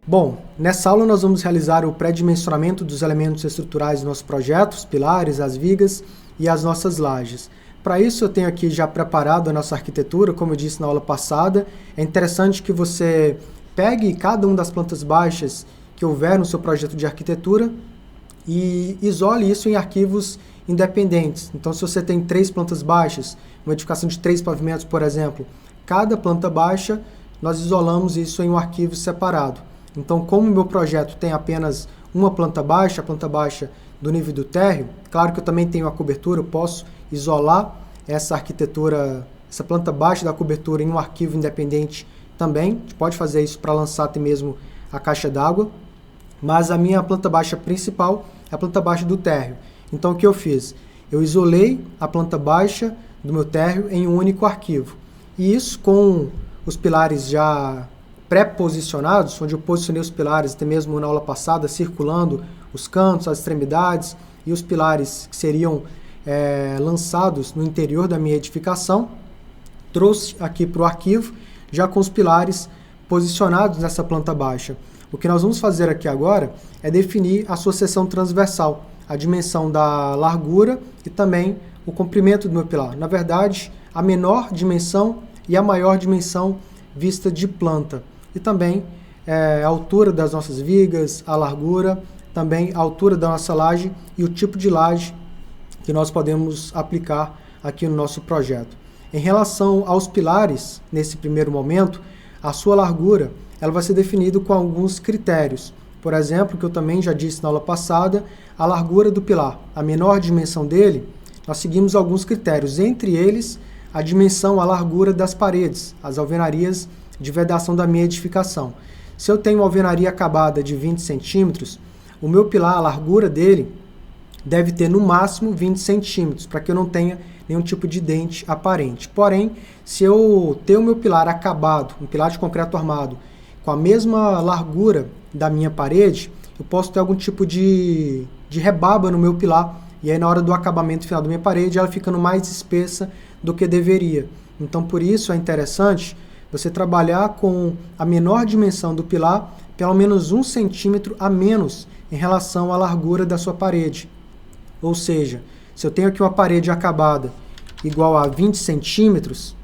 Bom, nessa aula nós vamos realizar o pré-dimensionamento dos elementos estruturais do nosso projeto, os pilares, as vigas e as nossas lajes. Para isso eu tenho aqui já preparado a nossa arquitetura, como eu disse na aula passada. É interessante que você pegue cada uma das plantas baixas que houver no seu projeto de arquitetura e isole isso em arquivos independentes. Então, se você tem 3 plantas baixas, uma edificação de 3 pavimentos, por exemplo, cada planta baixa, nós isolamos isso em um arquivo separado. Então, como o meu projeto tem apenas uma planta baixa, a planta baixa do nível do térreo, claro que eu também tenho a cobertura, eu posso isolar essa arquitetura, essa planta baixa da cobertura em um arquivo independente também. A gente pode fazer isso para lançar até mesmo a caixa d'água, mas a minha planta baixa principal é a planta baixa do térreo. Então, o que eu fiz? Eu isolei a planta baixa do meu térreo em um único arquivo. E isso com os pilares já pré-posicionados, onde eu posicionei os pilares até mesmo na aula passada, circulando os cantos, as extremidades e os pilares que seriam lançados no interior da minha edificação. Trouxe aqui para o arquivo, já com os pilares posicionados nessa planta baixa. O que nós vamos fazer aqui agora é definir a sua seção transversal, a dimensão da largura e também o comprimento do meu pilar. Na verdade, a menor dimensão e a maior dimensão vista de planta. E também a altura das nossas vigas, a largura, também a altura da nossa laje e o tipo de laje que nós podemos aplicar aqui no nosso projeto. Em relação aos pilares, nesse primeiro momento, a sua largura ela vai ser definida com alguns critérios. Por exemplo, que eu também já disse na aula passada, a largura do pilar, a menor dimensão dele, nós seguimos alguns critérios, entre eles a dimensão, a largura das paredes, as alvenarias de vedação da minha edificação. Se eu tenho uma alvenaria acabada de 20 centímetros, o meu pilar, a largura dele, deve ter no máximo 20 centímetros, para que eu não tenha nenhum tipo de dente aparente. Porém, se eu ter o meu pilar acabado, um pilar de concreto armado, com a mesma largura da minha parede, eu posso ter algum tipo de rebaba no meu pilar, e aí na hora do acabamento final da minha parede, ela ficando mais espessa do que deveria. Então, por isso é interessante você trabalhar com a menor dimensão do pilar, pelo menos 1 centímetro a menos em relação à largura da sua parede. Ou seja, se eu tenho aqui uma parede acabada igual a 20 centímetros,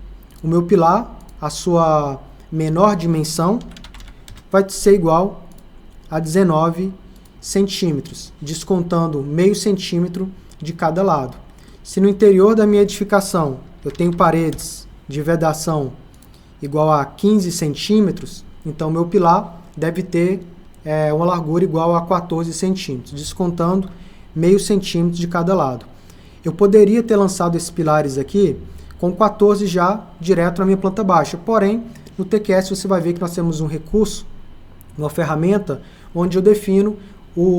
o meu pilar, a sua menor dimensão, vai ser igual a 19 centímetros, descontando meio centímetro de cada lado. Se no interior da minha edificação eu tenho paredes de vedação igual a 15 centímetros, então meu pilar deve ter uma largura igual a 14 centímetros, descontando meio centímetro de cada lado. Eu poderia ter lançado esses pilares aqui com 14 já direto na minha planta baixa, porém no TQS você vai ver que nós temos um recurso, uma ferramenta, onde eu defino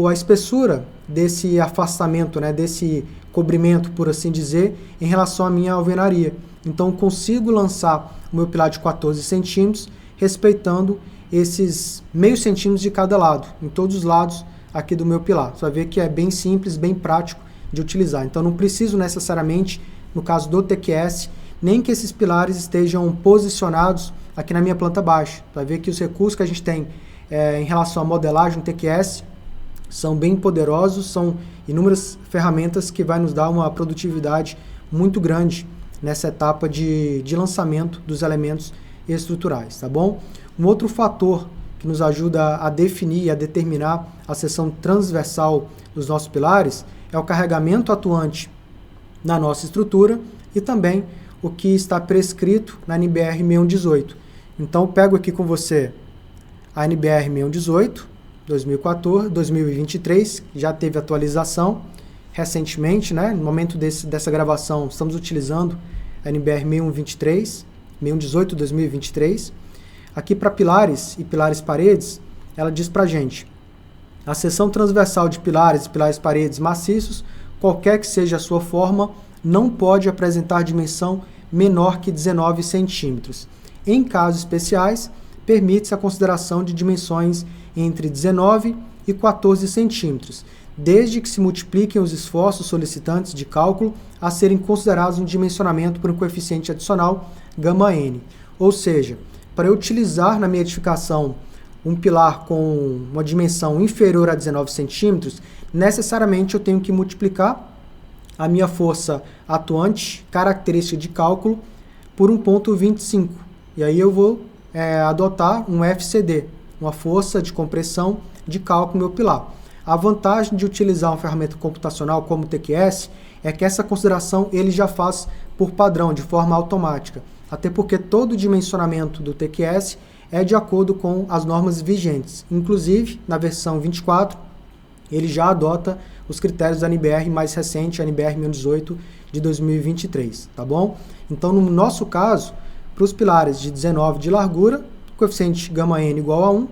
a espessura desse afastamento, desse cobrimento, por assim dizer, em relação à minha alvenaria. Então, consigo lançar o meu pilar de 14 centímetros, respeitando esses meio centímetros de cada lado, em todos os lados aqui do meu pilar. Você vai ver que é bem simples, bem prático de utilizar. Então, não preciso necessariamente, no caso do TQS, nem que esses pilares estejam posicionados aqui na minha planta baixa. Você vai ver que os recursos que a gente tem em relação à modelagem no TQS são bem poderosos, são inúmeras ferramentas que vai nos dar uma produtividade muito grande nessa etapa de lançamento dos elementos estruturais, tá bom? Um outro fator que nos ajuda a definir e a determinar a seção transversal dos nossos pilares é o carregamento atuante na nossa estrutura e também o que está prescrito na NBR 6118. Então, eu pego aqui com você a NBR 6118, 2014, 2023, já teve atualização recentemente, no momento dessa gravação, estamos utilizando a NBR 6123, 6118, 2023. Aqui para pilares e pilares paredes, ela diz para a gente, a seção transversal de pilares e pilares paredes maciços, qualquer que seja a sua forma, não pode apresentar dimensão menor que 19 centímetros. Em casos especiais, permite-se a consideração de dimensões entre 19 e 14 centímetros, desde que se multipliquem os esforços solicitantes de cálculo a serem considerados um dimensionamento por um coeficiente adicional γn. Ou seja, para eu utilizar na minha edificação um pilar com uma dimensão inferior a 19 centímetros, necessariamente eu tenho que multiplicar a minha força atuante, característica de cálculo, por 1,25. E aí eu vou adotar um FCD, uma força de compressão de cálculo no meu pilar. A vantagem de utilizar uma ferramenta computacional como o TQS é que essa consideração ele já faz por padrão, de forma automática. Até porque todo o dimensionamento do TQS é de acordo com as normas vigentes. Inclusive, na versão 24, ele já adota os critérios da NBR mais recente, a NBR 1018 de 2023, tá bom? Então, no nosso caso, para os pilares de 19 de largura, coeficiente γN igual a 1.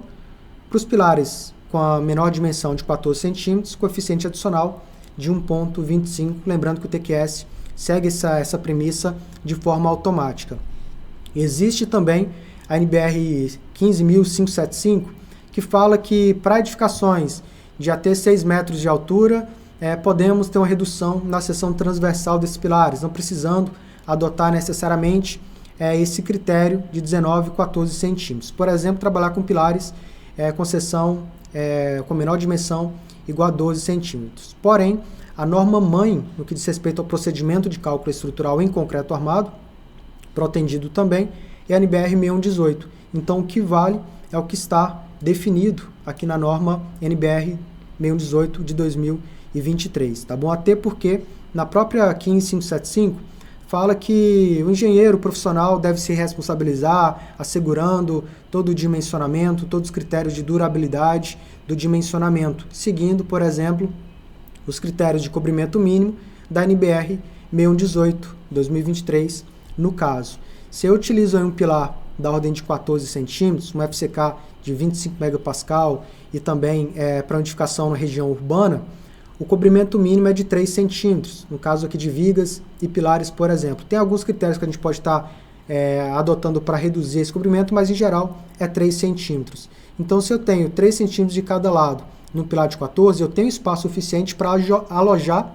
Para os pilares com a menor dimensão de 14 centímetros, coeficiente adicional de 1,25. Lembrando que o TQS segue essa premissa de forma automática. Existe também a NBR 15.575, que fala que para edificações de até 6 metros de altura, podemos ter uma redução na seção transversal desses pilares, não precisando adotar necessariamente esse critério de 19 e 14 centímetros. Por exemplo, trabalhar com pilares com seção com menor dimensão igual a 12 centímetros. Porém, a norma mãe, no que diz respeito ao procedimento de cálculo estrutural em concreto armado, protendido também, é a NBR 6118. Então, o que vale é o que está definido aqui na norma NBR 6118 de 2023, tá bom? Até porque na própria 15575 fala que o engenheiro profissional deve se responsabilizar assegurando todo o dimensionamento, todos os critérios de durabilidade do dimensionamento, seguindo, por exemplo, os critérios de cobrimento mínimo da NBR 6118 2023, no caso. Se eu utilizo aí um pilar da ordem de 14 centímetros, um FCK de 25 megapascal e também para edificação na região urbana, o cobrimento mínimo é de 3 centímetros, no caso aqui de vigas e pilares, por exemplo. Tem alguns critérios que a gente pode estar adotando para reduzir esse cobrimento, mas em geral é 3 centímetros. Então, se eu tenho 3 centímetros de cada lado no pilar de 14, eu tenho espaço suficiente para alojar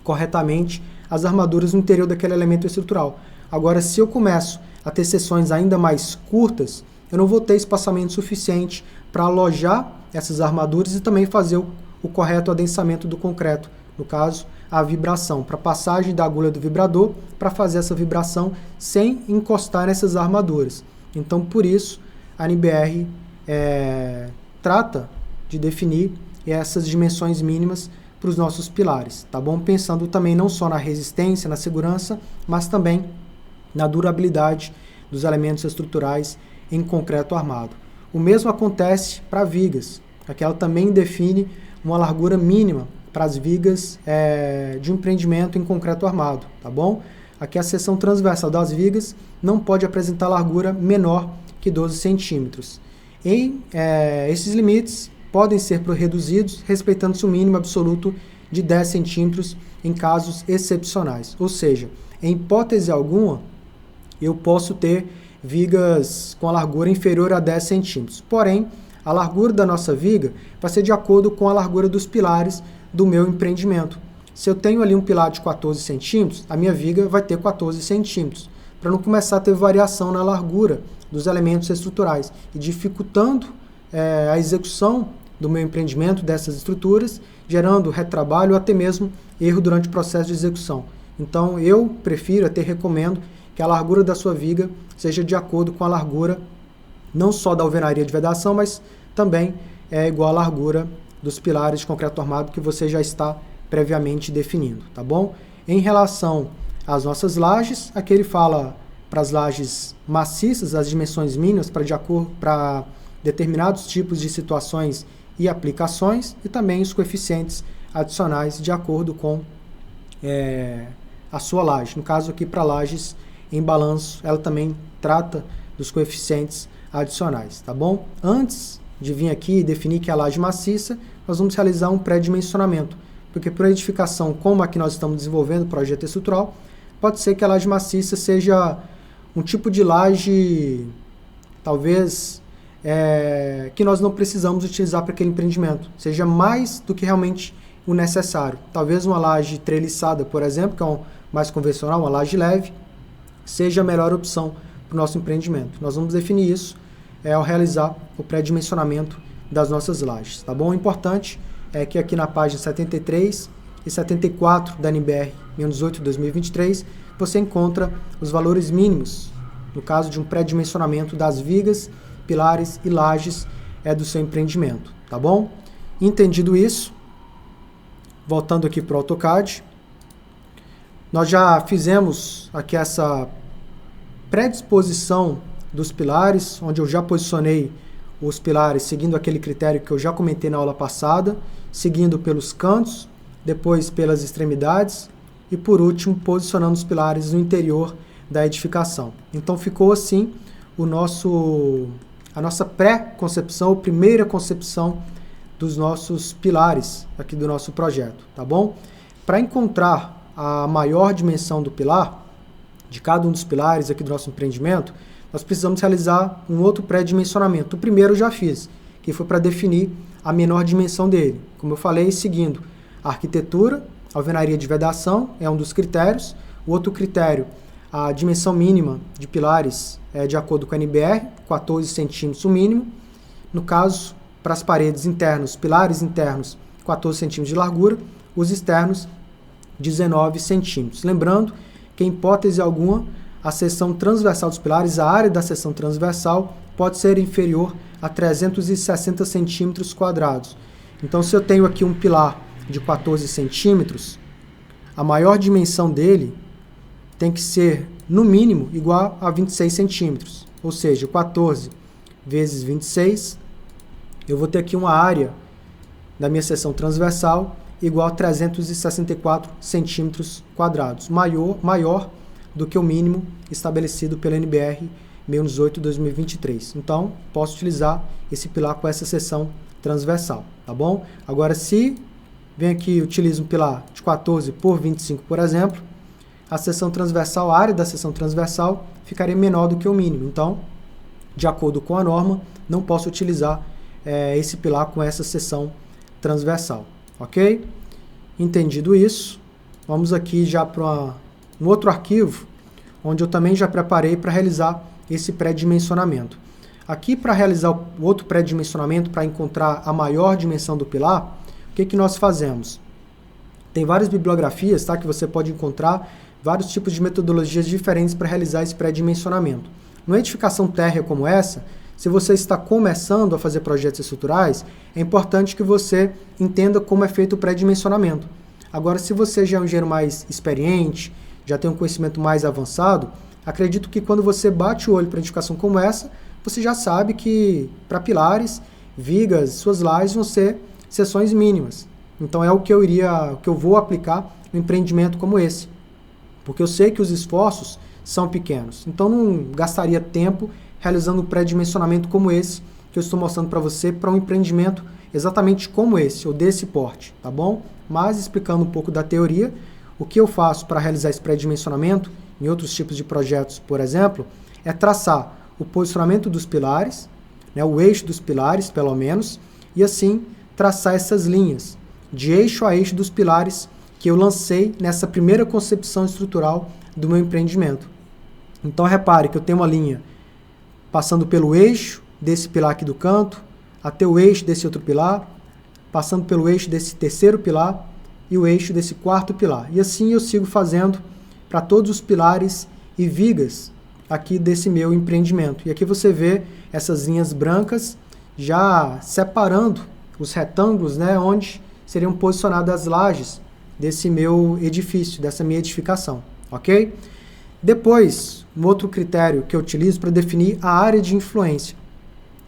corretamente as armaduras no interior daquele elemento estrutural. Agora, se eu começo a ter seções ainda mais curtas, eu não vou ter espaçamento suficiente para alojar essas armaduras e também fazer o correto adensamento do concreto, no caso, a vibração, para passagem da agulha do vibrador, para fazer essa vibração sem encostar nessas armaduras. Então, por isso, a NBR trata de definir essas dimensões mínimas para os nossos pilares, tá bom? Pensando também não só na resistência, na segurança, mas também na durabilidade dos elementos estruturais em concreto armado. O mesmo acontece para vigas. Aqui ela também define uma largura mínima para as vigas de um empreendimento em concreto armado, tá bom? Aqui a seção transversal das vigas não pode apresentar largura menor que 12 centímetros. Esses limites podem ser reduzidos respeitando-se o mínimo absoluto de 10 centímetros em casos excepcionais. Ou seja, em hipótese alguma, eu posso ter vigas com a largura inferior a 10 centímetros. Porém, a largura da nossa viga vai ser de acordo com a largura dos pilares do meu empreendimento. Se eu tenho ali um pilar de 14 centímetros, a minha viga vai ter 14 centímetros, para não começar a ter variação na largura dos elementos estruturais e dificultando a execução do meu empreendimento dessas estruturas, gerando retrabalho ou até mesmo erro durante o processo de execução. Então, eu prefiro, até recomendo, que a largura da sua viga seja de acordo com a largura não só da alvenaria de vedação, mas também é igual à largura dos pilares de concreto armado que você já está previamente definindo, tá bom? Em relação às nossas lajes, aqui ele fala para as lajes maciças, as dimensões mínimas para determinados tipos de situações e aplicações, e também os coeficientes adicionais de acordo com a sua laje. No caso aqui para lajes em balanço, ela também trata dos coeficientes adicionais, tá bom? Antes de vir aqui e definir que é a laje maciça, nós vamos realizar um pré-dimensionamento, porque por edificação como a que nós estamos desenvolvendo, o projeto estrutural, pode ser que a laje maciça seja um tipo de laje, talvez, que nós não precisamos utilizar para aquele empreendimento, seja mais do que realmente o necessário. Talvez uma laje treliçada, por exemplo, que é mais convencional, uma laje leve, seja a melhor opção para o nosso empreendimento. Nós vamos definir isso ao realizar o pré-dimensionamento das nossas lajes, tá bom? O importante é que aqui na página 73 e 74 da NBR 618/2023 você encontra os valores mínimos, no caso de um pré-dimensionamento das vigas, pilares e lajes do seu empreendimento, tá bom? Entendido isso, voltando aqui para o AutoCAD, nós já fizemos aqui essa predisposição dos pilares, onde eu já posicionei os pilares seguindo aquele critério que eu já comentei na aula passada, seguindo pelos cantos, depois pelas extremidades e por último posicionando os pilares no interior da edificação. Então ficou assim a nossa pré-concepção, ou primeira concepção dos nossos pilares aqui do nosso projeto, tá bom? Para encontrar a maior dimensão do pilar, de cada um dos pilares aqui do nosso empreendimento, nós precisamos realizar um outro pré-dimensionamento. O primeiro eu já fiz, que foi para definir a menor dimensão dele. Como eu falei, seguindo a arquitetura, a alvenaria de vedação é um dos critérios. O outro critério, a dimensão mínima de pilares é de acordo com a NBR, 14 centímetros o mínimo. No caso, para as paredes internas, pilares internos, 14 centímetros de largura, os externos, 19 centímetros. Lembrando que, em hipótese alguma, a seção transversal dos pilares, a área da seção transversal, pode ser inferior a 360 centímetros quadrados. Então, se eu tenho aqui um pilar de 14 centímetros, a maior dimensão dele tem que ser, no mínimo, igual a 26 centímetros. Ou seja, 14 vezes 26, eu vou ter aqui uma área da minha seção transversal igual a 364 centímetros quadrados, maior do que o mínimo estabelecido pela NBR 618/2023. Então, posso utilizar esse pilar com essa seção transversal, tá bom? Agora, se vem aqui e utilizo um pilar de 14 por 25, por exemplo, a seção transversal, a área da seção transversal ficaria menor do que o mínimo. Então, de acordo com a norma, não posso utilizar esse pilar com essa seção transversal, ok? Entendido isso, vamos aqui já para um outro arquivo, onde eu também já preparei para realizar esse pré-dimensionamento. Aqui, para realizar o outro pré-dimensionamento, para encontrar a maior dimensão do pilar, o que nós fazemos? Tem várias bibliografias, tá, que você pode encontrar vários tipos de metodologias diferentes para realizar esse pré-dimensionamento. Numa edificação térrea como essa, se você está começando a fazer projetos estruturais, é importante que você entenda como é feito o pré-dimensionamento. Agora, se você já é um engenheiro mais experiente, já tem um conhecimento mais avançado, acredito que quando você bate o olho para edificação como essa, você já sabe que para pilares, vigas, suas lajes vão ser seções mínimas. Então é o que eu vou aplicar no empreendimento como esse, porque eu sei que os esforços são pequenos. Então não gastaria tempo realizando um pré-dimensionamento como esse que eu estou mostrando para você, para um empreendimento exatamente como esse, ou desse porte, tá bom? Mas explicando um pouco da teoria, o que eu faço para realizar esse pré-dimensionamento, em outros tipos de projetos, por exemplo, é traçar o posicionamento dos pilares, né, o eixo dos pilares, pelo menos, e assim traçar essas linhas de eixo a eixo dos pilares que eu lancei nessa primeira concepção estrutural do meu empreendimento. Então repare que eu tenho uma linha passando pelo eixo desse pilar aqui do canto, até o eixo desse outro pilar, passando pelo eixo desse terceiro pilar e o eixo desse quarto pilar. E assim eu sigo fazendo para todos os pilares e vigas aqui desse meu empreendimento. E aqui você vê essas linhas brancas já separando os retângulos, né, onde seriam posicionadas as lajes desse meu edifício, dessa minha edificação, ok? Depois, um outro critério que eu utilizo para definir a área de influência,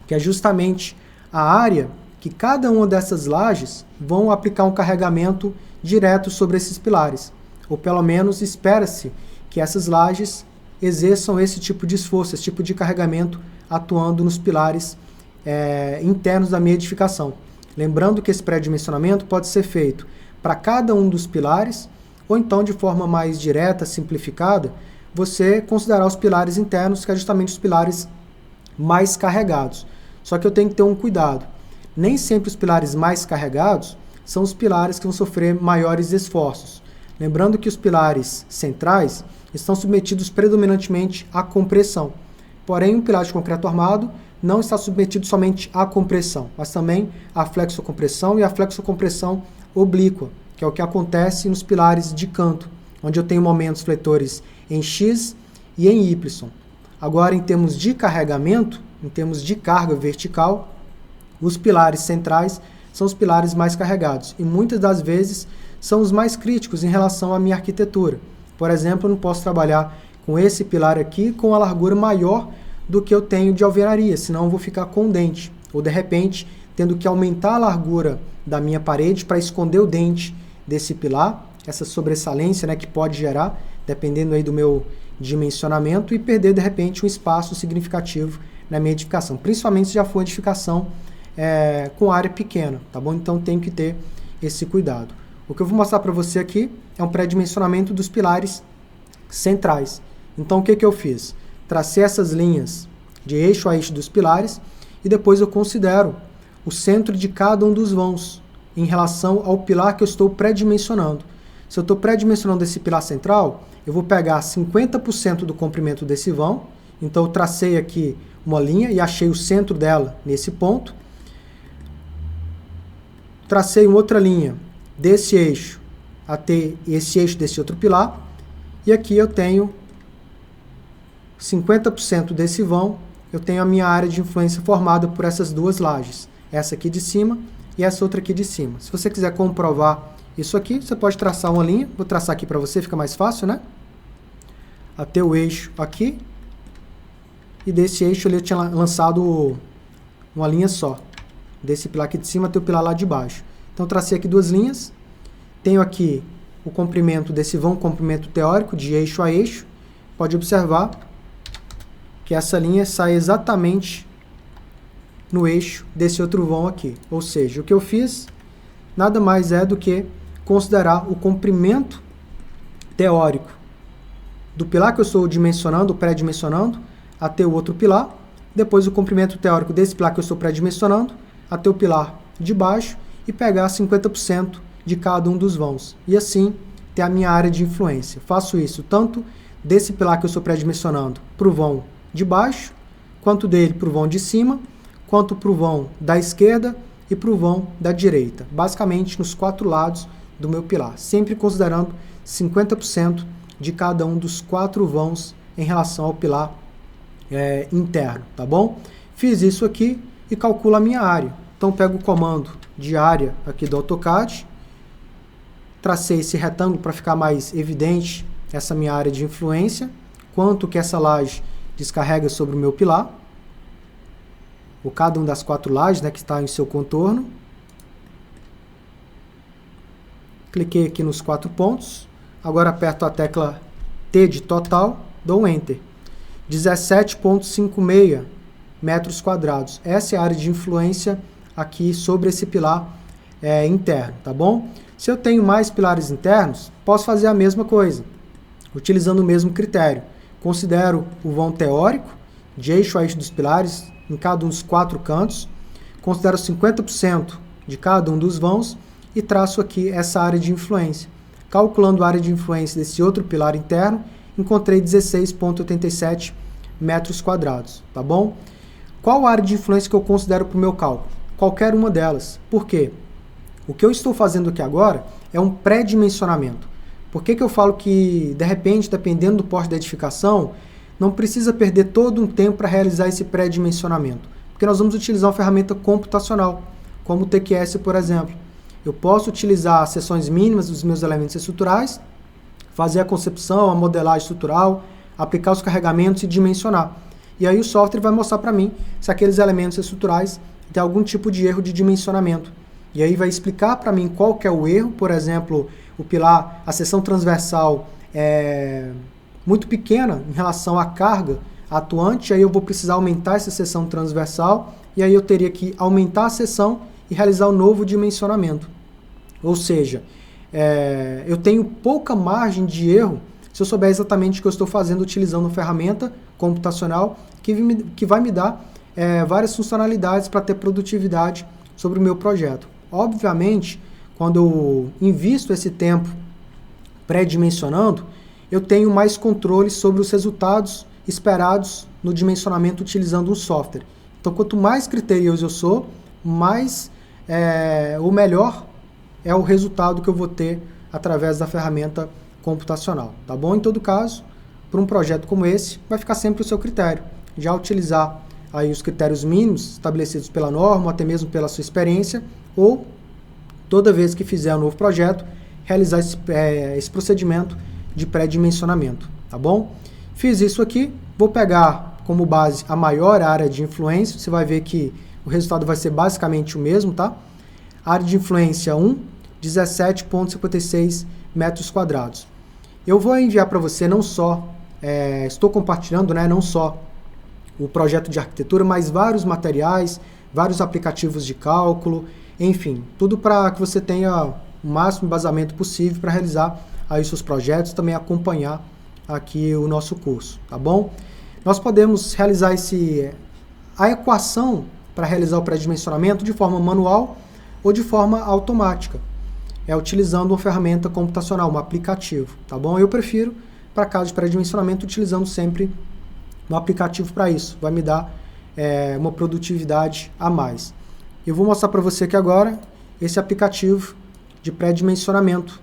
que é justamente a área que cada uma dessas lajes vão aplicar um carregamento direto sobre esses pilares, ou pelo menos espera-se que essas lajes exerçam esse tipo de esforço, esse tipo de carregamento atuando nos pilares internos da minha edificação. Lembrando que esse pré-dimensionamento pode ser feito para cada um dos pilares, ou então de forma mais direta, simplificada, você considerar os pilares internos, que é justamente os pilares mais carregados. Só que eu tenho que ter um cuidado. Nem sempre os pilares mais carregados são os pilares que vão sofrer maiores esforços. Lembrando que os pilares centrais estão submetidos predominantemente à compressão. Porém, um pilar de concreto armado não está submetido somente à compressão, mas também à flexocompressão e à flexocompressão oblíqua, que é o que acontece nos pilares de canto, onde eu tenho momentos fletores em X e em Y. Agora, em termos de carregamento, em termos de carga vertical, os pilares centrais são os pilares mais carregados e muitas das vezes são os mais críticos em relação à minha arquitetura. Por exemplo, eu não posso trabalhar com esse pilar aqui com a largura maior do que eu tenho de alvenaria, senão eu vou ficar com dente. Ou, de repente, tendo que aumentar a largura da minha parede para esconder o dente desse pilar, essa sobressalência, né, que pode gerar, dependendo aí do meu dimensionamento, e perder, de repente, um espaço significativo na minha edificação. Principalmente se já for edificação com área pequena, tá bom? Então tem que ter esse cuidado. O que eu vou mostrar para você aqui é um pré-dimensionamento dos pilares centrais. Então o que eu fiz? Tracei essas linhas de eixo a eixo dos pilares e depois eu considero o centro de cada um dos vãos em relação ao pilar que eu estou pré-dimensionando. Se eu estou pré-dimensionando esse pilar central, eu vou pegar 50% do comprimento desse vão. Então eu tracei aqui uma linha e achei o centro dela nesse ponto. Tracei uma outra linha desse eixo até esse eixo desse outro pilar. E aqui eu tenho 50% desse vão, eu tenho a minha área de influência formada por essas duas lajes. Essa aqui de cima e essa outra aqui de cima. Se você quiser comprovar isso aqui, você pode traçar uma linha. Vou traçar aqui para você, fica mais fácil, né? Até o eixo aqui. E desse eixo ali eu tinha lançado uma linha só. Desse pilar aqui de cima até o pilar lá de baixo. Então tracei aqui duas linhas. Tenho aqui o comprimento desse vão, comprimento teórico, de eixo a eixo. Pode observar que essa linha sai exatamente no eixo desse outro vão aqui. Ou seja, o que eu fiz nada mais é do que considerar o comprimento teórico do pilar que eu estou dimensionando, pré-dimensionando, até o outro pilar. Depois o comprimento teórico desse pilar que eu estou pré-dimensionando, até o pilar de baixo, e pegar 50% de cada um dos vãos. E assim ter a minha área de influência. Faço isso tanto desse pilar que eu estou pré-dimensionando para o vão de baixo, quanto dele para o vão de cima, quanto para o vão da esquerda e para o vão da direita. Basicamente nos 4 lados do meu pilar. Sempre considerando 50% de cada um dos 4 vãos em relação ao pilar interno, tá bom? Fiz isso aqui e calculo a minha área. Então pego o comando de área aqui do AutoCAD, tracei esse retângulo para ficar mais evidente essa minha área de influência, quanto que essa laje descarrega sobre o meu pilar, ou cada uma das 4 lajes, né, que está em seu contorno. Cliquei aqui nos 4 pontos, agora aperto a tecla T de total, dou um Enter. 17,56 metros quadrados. Essa é a área de influência aqui sobre esse pilar interno, tá bom? Se eu tenho mais pilares internos, posso fazer a mesma coisa, utilizando o mesmo critério. Considero o vão teórico, de eixo a eixo dos pilares, em cada um dos 4 cantos, considero 50% de cada um dos vãos e traço aqui essa área de influência. Calculando a área de influência desse outro pilar interno, encontrei 16,87 metros quadrados, tá bom? Qual a área de influência que eu considero para o meu cálculo? Qualquer uma delas. Por quê? O que eu estou fazendo aqui agora é um pré-dimensionamento. Por que eu falo que, de repente, dependendo do porte da edificação, não precisa perder todo um tempo para realizar esse pré-dimensionamento? Porque nós vamos utilizar uma ferramenta computacional, como o TQS, por exemplo. Eu posso utilizar as seções mínimas dos meus elementos estruturais, fazer a concepção, a modelagem estrutural, aplicar os carregamentos e dimensionar. E aí o software vai mostrar para mim se aqueles elementos estruturais têm algum tipo de erro de dimensionamento. E aí vai explicar para mim qual que é o erro. Por exemplo, o pilar, a seção transversal é muito pequena em relação à carga atuante, aí eu vou precisar aumentar essa seção transversal, e aí eu teria que aumentar a seção e realizar um novo dimensionamento. Ou seja, eu tenho pouca margem de erro se eu souber exatamente o que eu estou fazendo utilizando uma ferramenta computacional que vai me dar várias funcionalidades para ter produtividade sobre o meu projeto. Obviamente, quando eu invisto esse tempo pré-dimensionando, eu tenho mais controle sobre os resultados esperados no dimensionamento utilizando um software. Então, quanto mais criterioso eu sou, mais o melhor é o resultado que eu vou ter através da ferramenta computacional, tá bom? Em todo caso, para um projeto como esse, vai ficar sempre o seu critério. Já utilizar aí os critérios mínimos estabelecidos pela norma, ou até mesmo pela sua experiência, ou toda vez que fizer um novo projeto, realizar esse procedimento de pré-dimensionamento, tá bom? Fiz isso aqui, vou pegar como base a maior área de influência, você vai ver que o resultado vai ser basicamente o mesmo, tá? Área de influência 1, 17,56 metros quadrados. Eu vou enviar para você não só, estou compartilhando, né, não só o projeto de arquitetura, mas vários materiais, vários aplicativos de cálculo, enfim, tudo para que você tenha o máximo embasamento possível para realizar aí seus projetos, também acompanhar aqui o nosso curso, tá bom? Nós podemos realizar a equação para realizar o pré-dimensionamento de forma manual ou de forma automática, utilizando uma ferramenta computacional, um aplicativo, tá bom? Eu prefiro, para caso de pré-dimensionamento, utilizando sempre um aplicativo para isso, vai me dar uma produtividade a mais. Eu vou mostrar para você aqui agora esse aplicativo de pré-dimensionamento,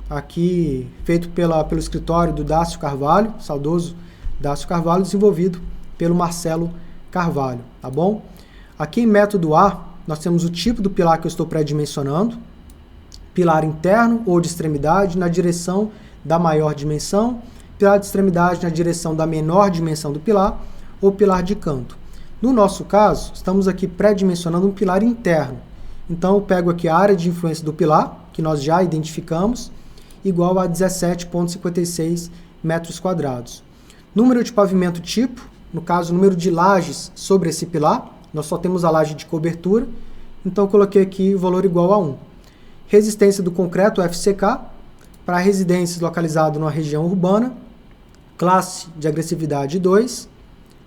aqui feito pelo escritório do Dácio Carvalho, saudoso Dácio Carvalho, desenvolvido pelo Marcelo Carvalho, tá bom? Aqui em método A, nós temos o tipo do pilar que eu estou pré-dimensionando, pilar interno ou de extremidade na direção da maior dimensão, pilar de extremidade na direção da menor dimensão do pilar ou pilar de canto. No nosso caso, estamos aqui pré-dimensionando um pilar interno. Então, eu pego aqui a área de influência do pilar, que nós já identificamos, igual a 17,56 metros quadrados. Número de pavimento tipo, no caso, número de lajes sobre esse pilar, nós só temos a laje de cobertura, então eu coloquei aqui o valor igual a 1. Resistência do concreto, FCK, para residências localizadas numa região urbana, classe de agressividade 2,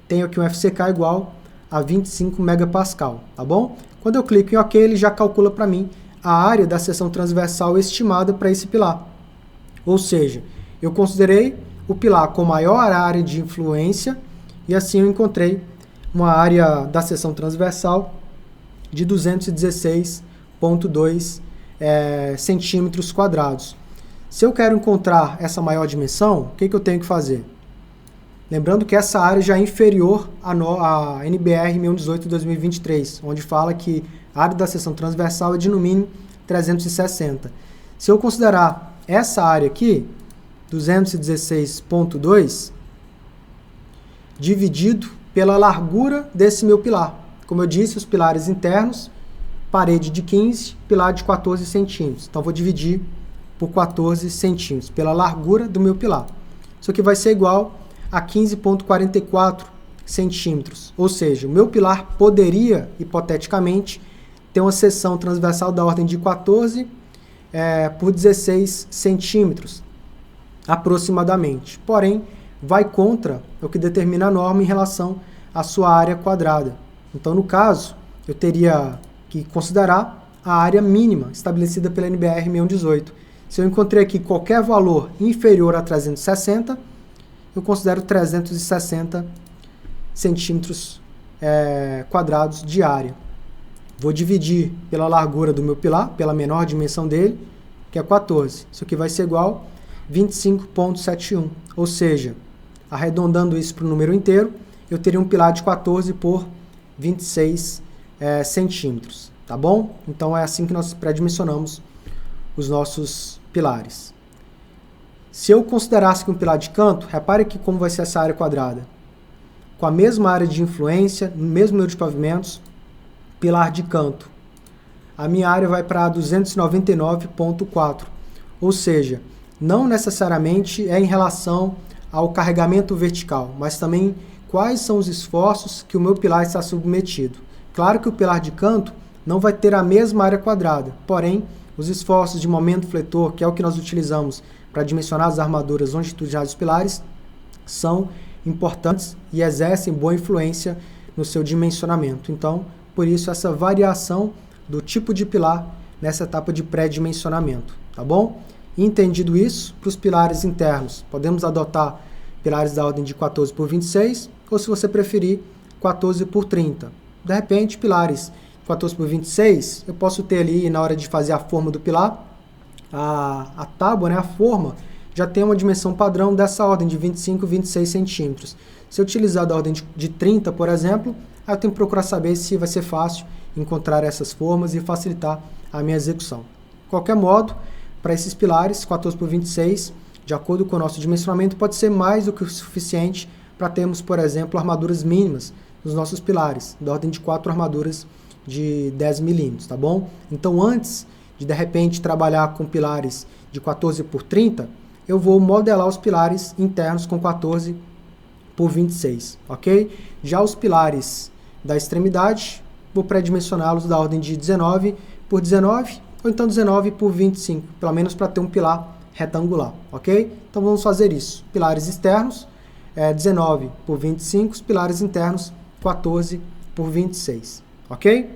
tenho aqui um FCK igual a 25 megapascal, tá bom? Quando eu clico em OK, ele já calcula para mim a área da seção transversal estimada para esse pilar. Ou seja, eu considerei o pilar com maior área de influência e assim eu encontrei uma área da seção transversal de 216,2 centímetros quadrados. Se eu quero encontrar essa maior dimensão, o que eu tenho que fazer? Lembrando que essa área já é inferior à NBR 1018/2023, onde fala que a área da seção transversal é de no mínimo 360. Se eu considerar essa área aqui, 216,2, dividido pela largura desse meu pilar. Como eu disse, os pilares internos, parede de 15, pilar de 14 centímetros. Então, vou dividir por 14 centímetros, pela largura do meu pilar. Isso aqui vai ser igual a 15,44 centímetros. Ou seja, o meu pilar poderia, hipoteticamente, ter uma seção transversal da ordem de 14 por 16 centímetros, aproximadamente. Porém, vai contra o que determina a norma em relação à sua área quadrada. Então, no caso, eu teria que considerar a área mínima estabelecida pela NBR 1118. Se eu encontrei aqui qualquer valor inferior a 360, eu considero 360 centímetros quadrados de área. Vou dividir pela largura do meu pilar, pela menor dimensão dele, que é 14. Isso aqui vai ser igual a 25,71. Ou seja, arredondando isso para o número inteiro, eu teria um pilar de 14 por 26 centímetros. Tá bom? Então é assim que nós pré-dimensionamos os nossos pilares. Se eu considerasse que um pilar de canto, repare aqui como vai ser essa área quadrada. Com a mesma área de influência, no mesmo número de pavimentos, pilar de canto. A minha área vai para 299,4. Ou seja, não necessariamente é em relação ao carregamento vertical, mas também quais são os esforços que o meu pilar está submetido. Claro que o pilar de canto não vai ter a mesma área quadrada, porém, os esforços de momento fletor, que é o que nós utilizamos para dimensionar as armaduras longitudinais dos pilares, são importantes e exercem boa influência no seu dimensionamento. Então, por isso, essa variação do tipo de pilar nessa etapa de pré-dimensionamento, tá bom? Entendido isso, para os pilares internos, podemos adotar pilares da ordem de 14 por 26, ou se você preferir, 14 por 30. de repente, pilares 14 por 26, eu posso ter ali, na hora de fazer a forma do pilar, a tábua, né, a forma, já tem uma dimensão padrão dessa ordem de 25, 26 centímetros. Se eu utilizar da ordem de 30, por exemplo, aí eu tenho que procurar saber se vai ser fácil encontrar essas formas e facilitar a minha execução. De qualquer modo, para esses pilares, 14 por 26, de acordo com o nosso dimensionamento, pode ser mais do que o suficiente para termos, por exemplo, armaduras mínimas nos nossos pilares, da ordem de 4 armaduras de 10 milímetros, tá bom? Então, antes de repente, trabalhar com pilares de 14 por 30, eu vou modelar os pilares internos com 14 por 26, ok? Já os pilares da extremidade, vou pré-dimensioná-los da ordem de 19 por 19, ou então 19 por 25, pelo menos para ter um pilar retangular, ok? Então vamos fazer isso. Pilares externos, 19 por 25, os pilares internos, 14 por 26, ok?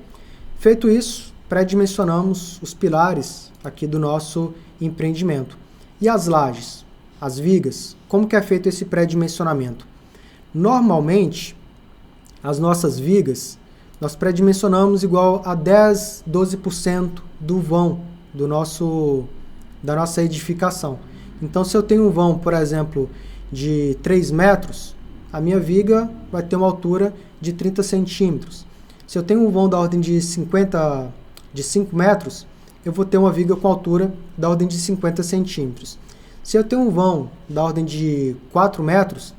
Feito isso, pré-dimensionamos os pilares aqui do nosso empreendimento. E as lajes, as vigas, como que é feito esse pré-dimensionamento? Normalmente, as nossas vigas, nós pré-dimensionamos igual a 10, 12% do vão da nossa edificação. Então, se eu tenho um vão, por exemplo, de 3 metros, a minha viga vai ter uma altura de 30 centímetros. Se eu tenho um vão da ordem de 5 metros, eu vou ter uma viga com altura da ordem de 50 centímetros. Se eu tenho um vão da ordem de 4 metros,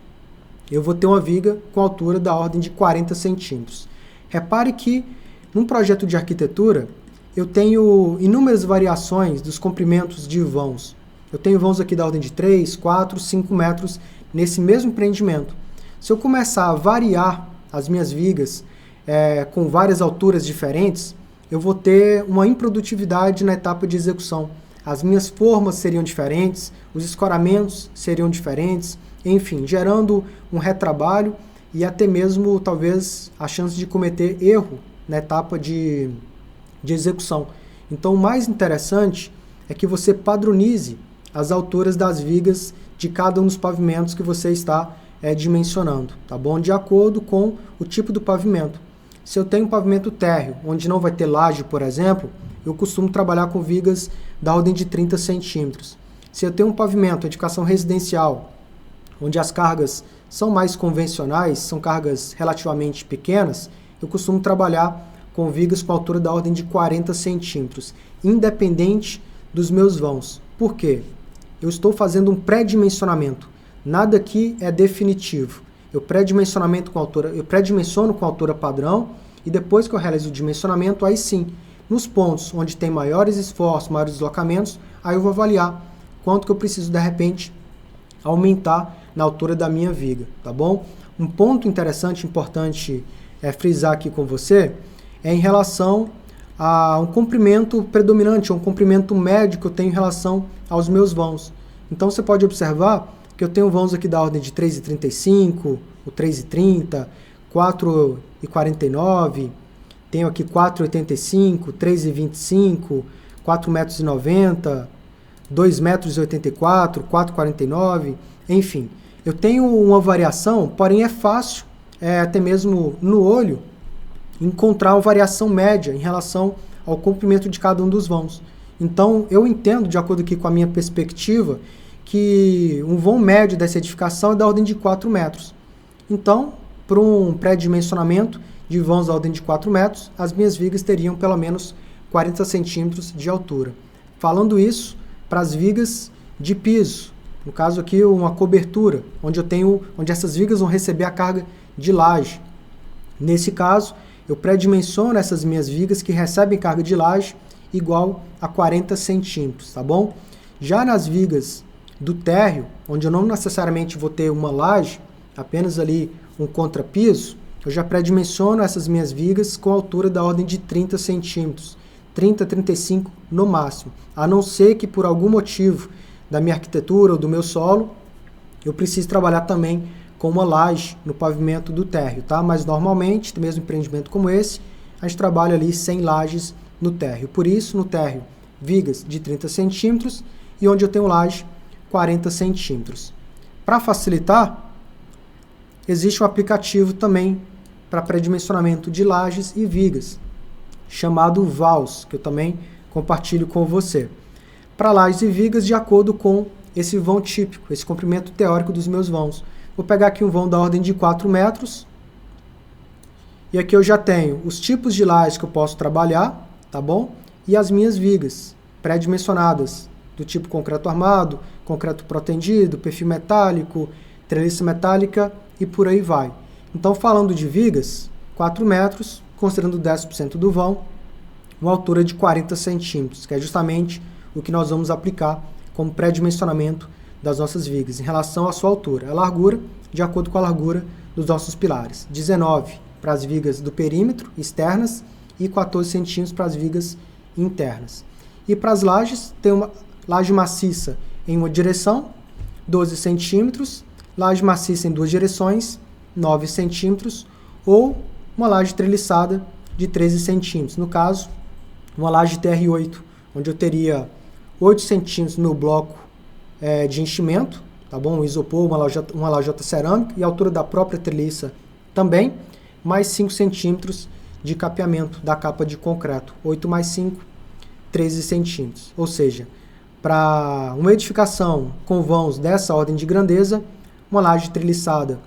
eu vou ter uma viga com altura da ordem de 40 centímetros. Repare que, num projeto de arquitetura, eu tenho inúmeras variações dos comprimentos de vãos. Eu tenho vãos aqui da ordem de 3, 4, 5 metros nesse mesmo empreendimento. Se eu começar a variar as minhas vigas com várias alturas diferentes, eu vou ter uma improdutividade na etapa de execução. As minhas formas seriam diferentes, os escoramentos seriam diferentes, enfim, gerando um retrabalho e até mesmo, talvez, a chance de cometer erro na etapa de execução. Então, o mais interessante é que você padronize as alturas das vigas de cada um dos pavimentos que você está dimensionando, tá bom? De acordo com o tipo do pavimento. Se eu tenho um pavimento térreo, onde não vai ter laje, por exemplo, eu costumo trabalhar com vigas da ordem de 30 centímetros. Se eu tenho um pavimento, edificação residencial, onde as cargas são mais convencionais, são cargas relativamente pequenas, eu costumo trabalhar com vigas com altura da ordem de 40 centímetros, independente dos meus vãos. Por quê? Eu estou fazendo um pré-dimensionamento. Nada aqui é definitivo. Eu pré-dimensiono com altura padrão e depois que eu realizo o dimensionamento, aí sim, nos pontos onde tem maiores esforços, maiores deslocamentos, aí eu vou avaliar quanto que eu preciso, de repente, aumentar na altura da minha viga, tá bom? Um ponto interessante, importante frisar aqui com você, é em relação a um comprimento predominante, um comprimento médio que eu tenho em relação aos meus vãos. Então você pode observar que eu tenho vãos aqui da ordem de 3,35, o 3,30, 4,49, tenho aqui 4,85, 3,25, 4,90 metros, 2,84 metros, 4,49, enfim. Eu tenho uma variação, porém é fácil, até mesmo no olho, encontrar uma variação média em relação ao comprimento de cada um dos vãos. Então, eu entendo, de acordo aqui com a minha perspectiva, que um vão médio dessa edificação é da ordem de 4 metros. Então, para um pré-dimensionamento de vãos da ordem de 4 metros, as minhas vigas teriam pelo menos 40 centímetros de altura. Falando isso, para as vigas de piso, no caso aqui uma cobertura, onde essas vigas vão receber a carga de laje. Nesse caso, eu pré-dimensiono essas minhas vigas que recebem carga de laje igual a 40 centímetros, tá bom? Já nas vigas do térreo, onde eu não necessariamente vou ter uma laje, apenas ali um contrapiso, eu já pré-dimensiono essas minhas vigas com altura da ordem de 30 centímetros, 30, 35 no máximo, a não ser que por algum motivo da minha arquitetura ou do meu solo, eu preciso trabalhar também com uma laje no pavimento do térreo, tá? Mas normalmente, mesmo empreendimento como esse, a gente trabalha ali sem lajes no térreo. Por isso, no térreo, vigas de 30 centímetros e onde eu tenho laje, 40 centímetros. Para facilitar, existe um aplicativo também para pré-dimensionamento de lajes e vigas, chamado VALS, que eu também compartilho com você. Para lajes e vigas, de acordo com esse vão típico, esse comprimento teórico dos meus vãos. Vou pegar aqui um vão da ordem de 4 metros, e aqui eu já tenho os tipos de lajes que eu posso trabalhar, tá bom? E as minhas vigas pré-dimensionadas, do tipo concreto armado, concreto protendido, perfil metálico, treliça metálica e por aí vai. Então, falando de vigas, 4 metros, considerando 10% do vão, uma altura de 40 centímetros, que é justamente o que nós vamos aplicar como pré-dimensionamento das nossas vigas, em relação à sua altura. A largura, de acordo com a largura dos nossos pilares. 19 para as vigas do perímetro, externas, e 14 centímetros para as vigas internas. E para as lajes, tem uma laje maciça em uma direção, 12 centímetros, laje maciça em duas direções, 9 centímetros, ou uma laje treliçada de 13 centímetros. No caso, uma laje TR8, onde eu teria 8 centímetros no meu bloco de enchimento, tá bom? Um isopor, uma lajota cerâmica, e a altura da própria treliça também, mais 5 centímetros de capeamento da capa de concreto. 8 mais 5, 13 centímetros. Ou seja, para uma edificação com vãos dessa ordem de grandeza, uma laje treliçada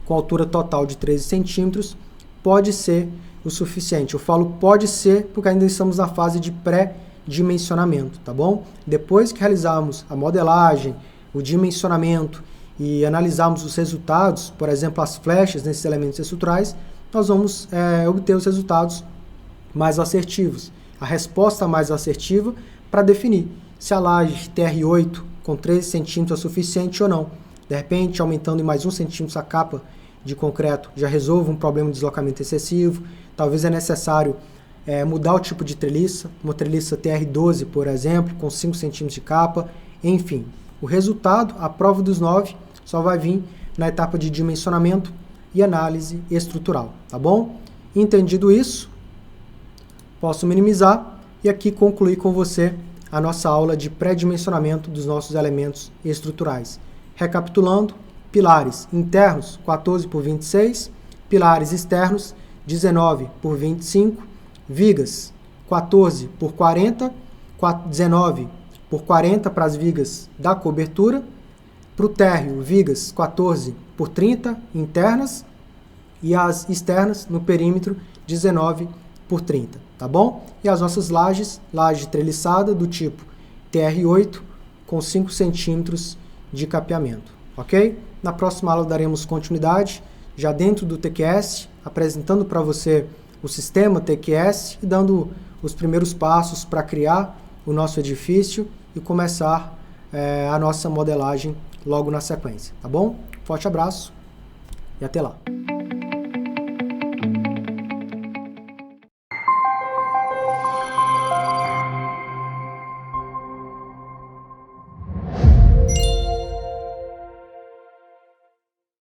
com altura total de 13 centímetros pode ser o suficiente. Eu falo pode ser porque ainda estamos na fase de pré-dimensionamento, tá bom? Depois que realizarmos a modelagem, o dimensionamento e analisarmos os resultados, por exemplo, as flechas nesses elementos estruturais, nós vamos obter os resultados mais assertivos, a resposta mais assertiva para definir se a laje TR8 com 13 centímetros é suficiente ou não. De repente, aumentando em mais 1 centímetro a capa de concreto, já resolve um problema de deslocamento excessivo. Talvez é necessário mudar o tipo de treliça, uma treliça TR12, por exemplo, com 5 centímetros de capa. Enfim, o resultado, a prova dos 9, só vai vir na etapa de dimensionamento e análise estrutural, tá bom? Entendido isso, posso minimizar e aqui concluir com você a nossa aula de pré-dimensionamento dos nossos elementos estruturais. Recapitulando, pilares internos 14 por 26, pilares externos 19 por 25, vigas 14 por 40, 19 por 40 para as vigas da cobertura, para o térreo, vigas 14 por 30 internas e as externas no perímetro 19 por 30, tá bom? E as nossas lajes, laje treliçada do tipo TR8 com 5 centímetros de capeamento, ok? Na próxima aula daremos continuidade, já dentro do TQS, apresentando para você o sistema TQS e dando os primeiros passos para criar o nosso edifício e começar a nossa modelagem logo na sequência, tá bom? Forte abraço e até lá!